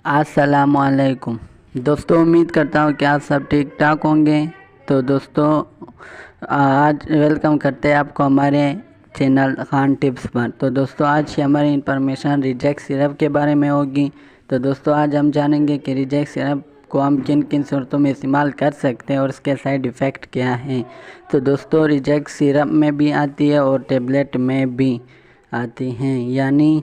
السلام علیکم دوستوں، امید کرتا ہوں کہ آپ سب ٹھیک ٹھاک ہوں گے۔ تو دوستوں، آج ویلکم کرتے ہیں آپ کو ہمارے چینل خان ٹپس پر۔ تو دوستوں، آج کی ہماری انفارمیشن ریجیکٹ سرپ کے بارے میں ہوگی۔ تو دوستوں، آج ہم جانیں گے کہ ریجیکٹ سرپ کو ہم کن کن صورتوں میں استعمال کر سکتے ہیں اور اس کے سائیڈ ایفیکٹ کیا ہیں۔ تو دوستوں، ریجیکٹ سرپ میں بھی آتی ہے اور ٹیبلٹ میں بھی آتی ہیں، یعنی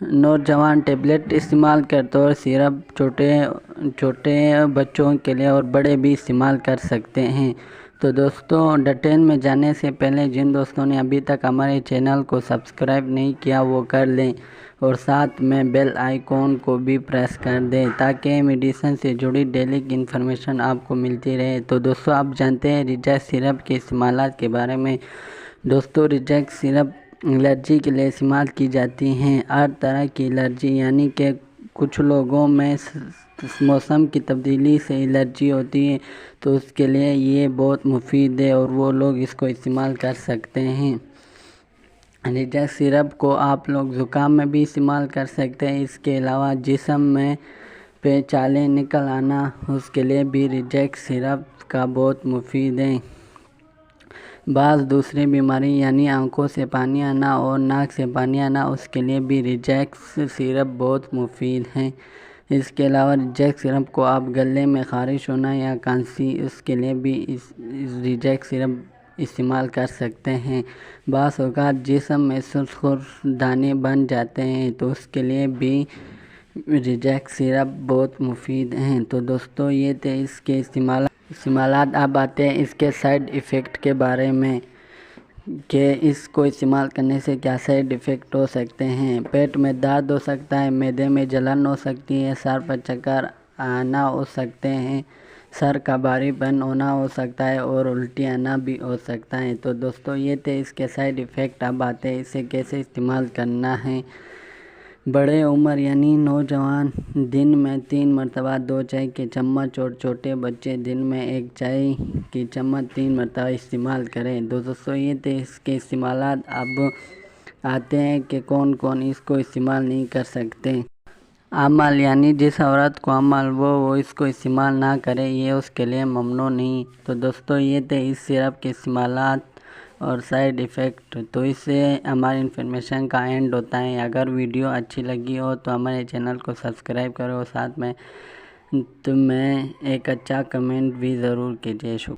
نوجوان ٹیبلٹ استعمال کرتے اور سرپ چھوٹے بچوں کے لیے اور بڑے بھی استعمال کر سکتے ہیں۔ تو دوستوں، ڈیٹیل میں جانے سے پہلے جن دوستوں نے ابھی تک ہمارے چینل کو سبسکرائب نہیں کیا وہ کر لیں اور ساتھ میں بیل آئیکن کو بھی پریس کر دیں تاکہ میڈیسن سے جڑی ڈیلی کی انفارمیشن آپ کو ملتی رہے۔ تو دوستوں، آپ جانتے ہیں ریجیکٹ سرپ کے استعمالات کے بارے میں۔ دوستوں، ریجیکٹ سرپ الرجی کے لیے استعمال کی جاتی ہیں۔ ہر طرح کی الرجی، یعنی کہ کچھ لوگوں میں موسم کی تبدیلی سے الرجی ہوتی ہے تو اس کے لیے یہ بہت مفید ہے اور وہ لوگ اس کو استعمال کر سکتے ہیں۔ ریجیکٹ سرپ کو آپ لوگ زکام میں بھی استعمال کر سکتے ہیں۔ اس کے علاوہ جسم میں چالیں نکل آنا، اس کے لیے بھی ریجیکٹ سرپ کا بہت مفید ہے۔ بعض دوسری بیماری، یعنی آنکھوں سے پانی آنا اور ناک سے پانی آنا، اس کے لیے بھی ریجیکٹ سرپ بہت مفید ہے۔ اس کے علاوہ ریجیکٹ سرپ کو آپ گلے میں خارش ہونا یا کھانسی، اس کے لیے بھی ریجیکٹ سرپ استعمال کر سکتے ہیں۔ بعض اوقات جسم میں سرخ دانے بن جاتے ہیں تو اس کے لیے بھی ریجیکٹ سرپ بہت مفید ہیں۔ تو دوستوں، یہ تھے اس کے استعمالات۔ اب آتے ہیں اس کے سائیڈ ایفیکٹ کے بارے میں کہ اس کو استعمال کرنے سے کیا سائیڈ ایفیکٹ ہو سکتے ہیں۔ پیٹ میں درد ہو سکتا ہے، معدے میں جلن ہو سکتی ہے، سر پر چکر آنا ہو سکتے ہیں، سر کا بھاری پن ہونا ہو سکتا ہے اور الٹی آنا بھی ہو سکتا ہے۔ تو دوستوں، یہ تھے اس کے سائیڈ ایفیکٹ۔ اب آتے ہیں اسے کیسے استعمال کرنا ہے۔ بڑے عمر یعنی نوجوان دن میں 3 مرتبہ 2 چائے کے چمچ اور چھوٹے بچے دن میں 1 چائے کی چمچ 3 مرتبہ استعمال کریں۔ دوستوں، یہ تھے اس کے استعمالات۔ اب آتے ہیں کہ کون کون اس کو استعمال نہیں کر سکتے۔ حامل، یعنی جس عورت کو حمل وہ اس کو استعمال نہ کرے، یہ اس کے لیے ممنوع نہیں۔ تو دوستوں، یہ تھے اس سرپ کے استعمالات اور سائیڈ ایفیکٹ۔ تو اس سے ہماری انفارمیشن کا اینڈ ہوتا ہے۔ اگر ویڈیو اچھی لگی ہو تو ہمارے چینل کو سبسکرائب کرو اور ساتھ میں ایک اچھا کمنٹ بھی ضرور کیجیے۔ شکریہ۔